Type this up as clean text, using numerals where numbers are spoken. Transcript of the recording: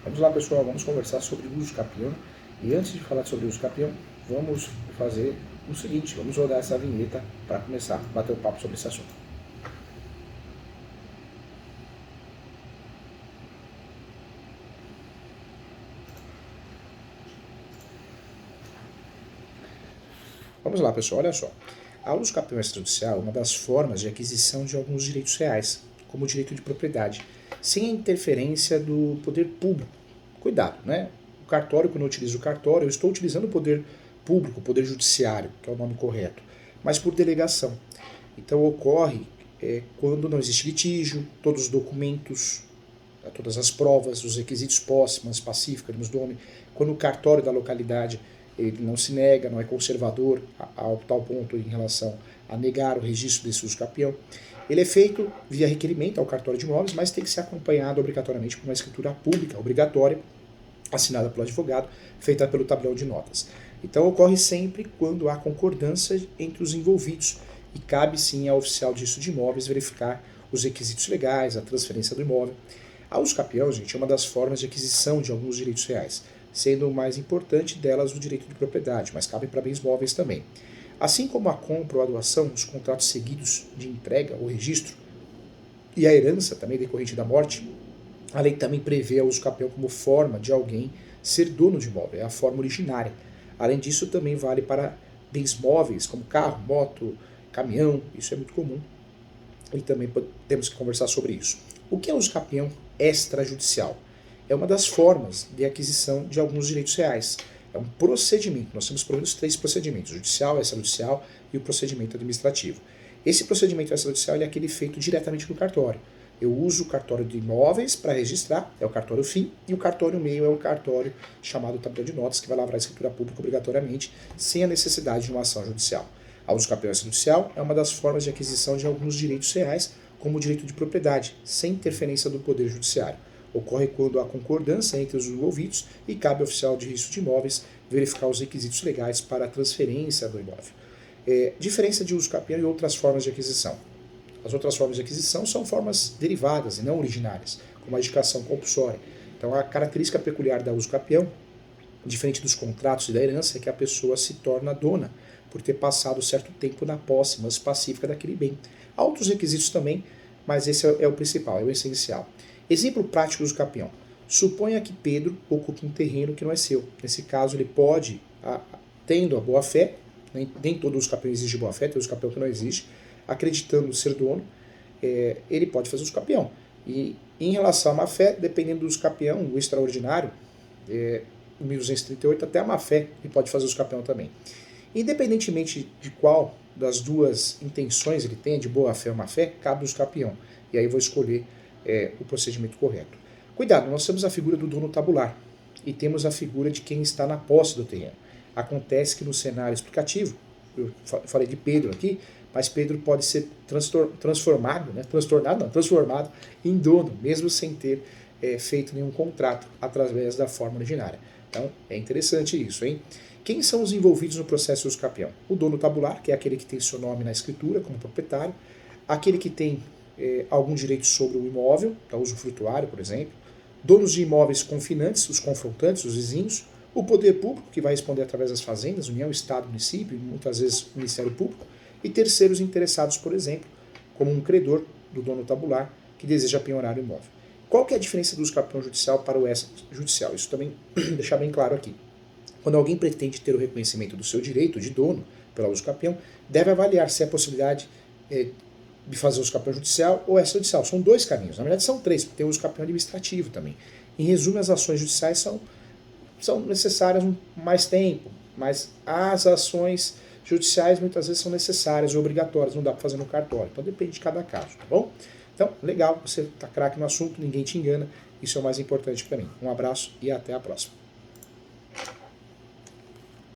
Vamos lá, pessoal, vamos conversar sobre o uso capião. E antes de falar sobre o uso capião, vamos fazer o seguinte, vamos rodar essa vinheta para começar a bater o papo sobre esse assunto. Vamos lá, pessoal, olha só. A uso capião extrajudicial é uma das formas de aquisição de alguns direitos reais, como o direito de propriedade, sem a interferência do poder público. Cuidado, né? O cartório, quando eu utilizo o cartório, eu estou utilizando o poder público, o poder judiciário, que é o nome correto, mas por delegação. Então ocorre quando não existe litígio, todos os documentos, todas as provas, os requisitos póssimos, pacífica, nos nome, quando o cartório da localidade ele não se nega, não é conservador ao tal ponto em relação a negar o registro desse uso capião. Ele é feito via requerimento ao cartório de imóveis, mas tem que ser acompanhado obrigatoriamente por uma escritura pública obrigatória, assinada pelo advogado, feita pelo tabelião de notas. Então ocorre sempre quando há concordância entre os envolvidos e cabe sim ao oficial de registro de imóveis verificar os requisitos legais, a transferência do imóvel. A uso capião, gente, é uma das formas de aquisição de alguns direitos reais, sendo o mais importante delas o direito de propriedade, mas cabe para bens móveis também. Assim como a compra ou a doação, os contratos seguidos de entrega ou registro e a herança também decorrente da morte, a lei também prevê o uso capião como forma de alguém ser dono de imóvel, é a forma originária. Além disso, também vale para bens móveis, como carro, moto, caminhão, isso é muito comum. E também temos que conversar sobre isso. O que é uso capião extrajudicial? É uma das formas de aquisição de alguns direitos reais. É um procedimento. Nós temos pelo menos 3 procedimentos: judicial, extrajudicial e o procedimento administrativo. Esse procedimento extrajudicial é aquele feito diretamente no cartório. Eu uso o cartório de imóveis para registrar, é o cartório fim, e o cartório meio é o cartório chamado tabelião de notas, que vai lavrar a escritura pública obrigatoriamente, sem a necessidade de uma ação judicial. A uso capião extrajudicial é uma das formas de aquisição de alguns direitos reais, como o direito de propriedade, sem interferência do Poder Judiciário. Ocorre quando há concordância entre os envolvidos e cabe ao oficial de registro de imóveis verificar os requisitos legais para a transferência do imóvel. Diferença de uso capião e outras formas de aquisição. As outras formas de aquisição são formas derivadas e não originárias, como a indicação compulsória. Então, a característica peculiar da uso capião, diferente dos contratos e da herança, é que a pessoa se torna dona por ter passado certo tempo na posse mais pacífica daquele bem. Há outros requisitos também, mas esse é o principal, é o essencial. Exemplo prático do uso capião. Suponha que Pedro ocupe um terreno que não é seu. Nesse caso, ele pode, tendo a boa-fé, nem todo uso capião exige boa-fé, tem uso capião que não existe, acreditando ser dono, ele pode fazer uso capião. E em relação à má-fé, dependendo do uso capião, o extraordinário, 1238, até a má-fé ele pode fazer uso capião também. Independentemente de qual das duas intenções ele tem, de boa-fé ou má-fé, cabe o uso capião. E aí eu vou escolher o procedimento correto. Cuidado, nós temos a figura do dono tabular e temos a figura de quem está na posse do terreno. Acontece que no cenário explicativo, eu falei de Pedro aqui, mas Pedro pode ser transformado em dono, mesmo sem ter feito nenhum contrato através da forma originária. Então, é interessante isso, hein? Quem são os envolvidos no processo de uso capião? O dono tabular, que é aquele que tem seu nome na escritura como proprietário, aquele que tem algum direito sobre o imóvel, para usufrutuário, por exemplo, donos de imóveis confinantes, os confrontantes, os vizinhos, o poder público, que vai responder através das fazendas, União, Estado, município, muitas vezes o Ministério Público, e terceiros interessados, por exemplo, como um credor do dono tabular que deseja penhorar o imóvel. Qual que é a diferença do uso capião judicial para o extrajudicial? Isso também deixar bem claro aqui. Quando alguém pretende ter o reconhecimento do seu direito de dono pela uso capião, deve avaliar se há possibilidade de fazer o uso capião judicial ou extrajudicial. São 2 caminhos. Na verdade, são 3, porque tem o uso capião administrativo também. Em resumo, as ações judiciais são necessárias mais tempo, mas as ações judiciais muitas vezes são necessárias e obrigatórias, não dá para fazer no cartório. Então depende de cada caso, tá bom? Então, legal, você está craque no assunto, ninguém te engana, isso é o mais importante para mim. Um abraço e até a próxima.